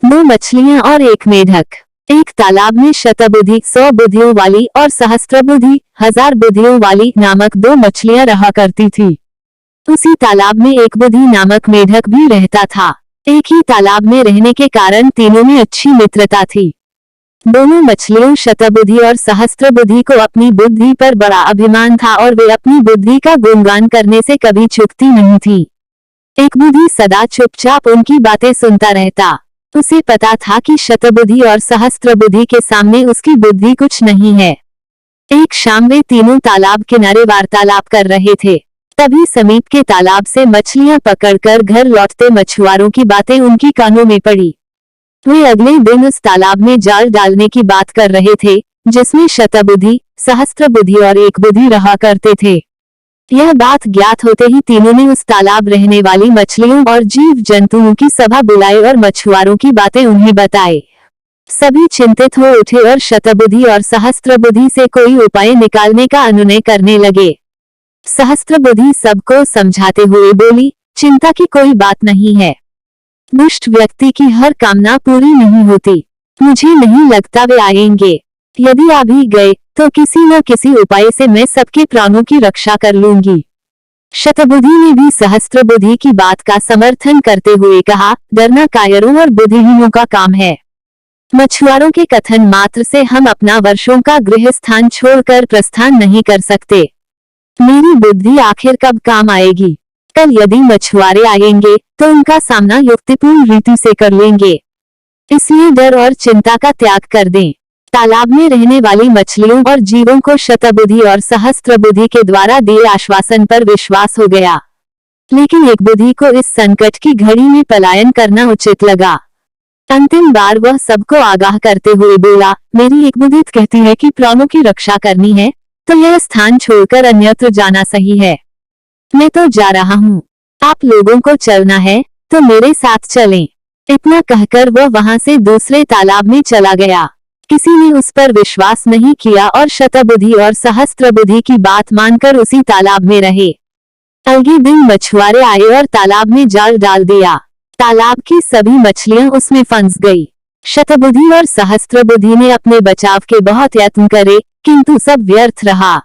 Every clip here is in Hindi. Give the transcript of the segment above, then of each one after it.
दो मछलियां और एक मेढक। एक तालाब में शतबुद्धि 100 बुद्धियों वाली और सहस्त्रबुद्धि 1000 बुद्धियों वाली नामक दो मछलियां रहा करती थी। उसी तालाब में एक बुद्धि नामक मेढक भी रहता था। एक ही तालाब में रहने के कारण तीनों में अच्छी मित्रता थी। दोनों मछलियों शतबुद्धि और सहस्त्रबुद्धि को अपनी बुद्धि पर बड़ा अभिमान था और वे अपनी बुद्धि का गुणगान करने से कभी चूकती नहीं थी। एक बुद्धि सदा चुपचाप उनकी बातें सुनता रहता। उसे पता था कि शतबुद्धि और सहस्त्रबुद्धि के सामने उसकी बुद्धि कुछ नहीं है। एक शाम वे तीनों तालाब किनारे वार्तालाप कर रहे थे। तभी समीप के तालाब से मछलियां पकड़कर घर लौटते मछुआरों की बातें उनकी कानों में पड़ी। वे अगले दिन उस तालाब में जाल डालने की बात कर रहे थे, जिसमें शतबुद्धि, सहस्त्रबुद्धि और एक बुद्धि रहा करते थे। यह बात ज्ञात होते ही तीनों ने उस तालाब रहने वाली मछलियों और जीव जंतुओं की सभा बुलाई और मछुआरों की बातें उन्हें बताई। सभी चिंतित हो उठे और शतबुद्धि और सहस्त्रबुद्धि से कोई उपाय निकालने का अनुनय करने लगे। सहस्त्रबुद्धि सबको समझाते हुए बोली, चिंता की कोई बात नहीं है। दुष्ट व्यक्ति की हर कामना पूरी नहीं होती। मुझे नहीं लगता वे आएंगे। यदि आ भी गए तो किसी न किसी उपाय से मैं सबके प्राणों की रक्षा कर लूंगी। शतबुद्धि ने भी सहस्त्रबुद्धि की बात का समर्थन करते हुए कहा, डरना कायरों और बुद्धिहीनों का काम है। मछुआरों के कथन मात्र से हम अपना वर्षों का गृह स्थान छोड़कर प्रस्थान नहीं कर सकते। मेरी बुद्धि आखिर कब काम आएगी? कल यदि मछुआरे आएंगे तो उनका सामना युक्तिपूर्ण रीति से कर लेंगे। इसलिए डर और चिंता का त्याग कर दें। तालाब में रहने वाली मछलियों और जीवों को शतबुद्धि और सहस्त्रबुद्धि के द्वारा दिए आश्वासन पर विश्वास हो गया, लेकिन एक बुद्धि को इस संकट की घड़ी में पलायन करना उचित लगा। अंतिम बार वह सबको आगाह करते हुए बोला, मेरी एक बुद्धि कहती है कि प्राणों की रक्षा करनी है तो यह स्थान छोड़कर अन्यत्र जाना सही है। मैं तो जा रहा हूँ। आप लोगों को चलना है तो मेरे साथ चलें। इतना कहकर वह वहां से दूसरे तालाब में चला गया। किसी ने उस पर विश्वास नहीं किया और शतबुद्धि और सहस्त्रबुद्धि की बात मानकर उसी तालाब में रहे। अगले दिन मछुआरे आए और तालाब में जाल डाल दिया। तालाब की सभी मछलियां उसमें फंस गई। शतबुद्धि और सहस्त्रबुद्धि ने अपने बचाव के बहुत यत्न करे, किंतु सब व्यर्थ रहा।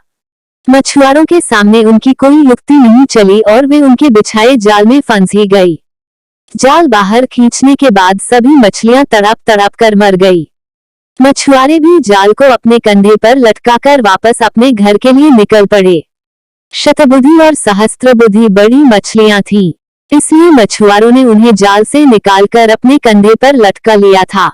मछुआरों के सामने उनकी कोई युक्ति नहीं चली और वे उनके बिछाए जाल में फंस ही गई। जाल बाहर खींचने के बाद सभी मछलियां तड़प तड़प कर मर गई। मछुआरे भी जाल को अपने कंधे पर लटकाकर वापस अपने घर के लिए निकल पड़े। शतबुद्धि और सहस्त्रबुद्धि बड़ी मछलियां थीं, इसलिए मछुआरों ने उन्हें जाल से निकालकर अपने कंधे पर लटका लिया था।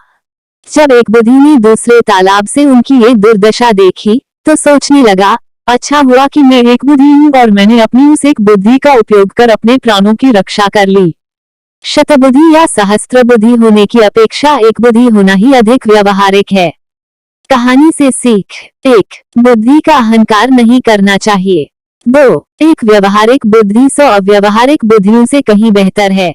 जब एक बुद्धि ने दूसरे तालाब से उनकी ये दुर्दशा देखी तो सोचने लगा, अच्छा हुआ कि मैं एक बुद्धि हूँ और मैंने अपनी उस एक बुद्धि का उपयोग कर अपने प्राणों की रक्षा कर ली। शतबुद्धि या सहस्त्रबुद्धि होने की अपेक्षा एक बुद्धि होना ही अधिक व्यावहारिक है। कहानी से सीख: 1. बुद्धि का अहंकार नहीं करना चाहिए। 2. एक व्यावहारिक बुद्धि 100 अव्यावहारिक बुद्धियों से कहीं बेहतर है।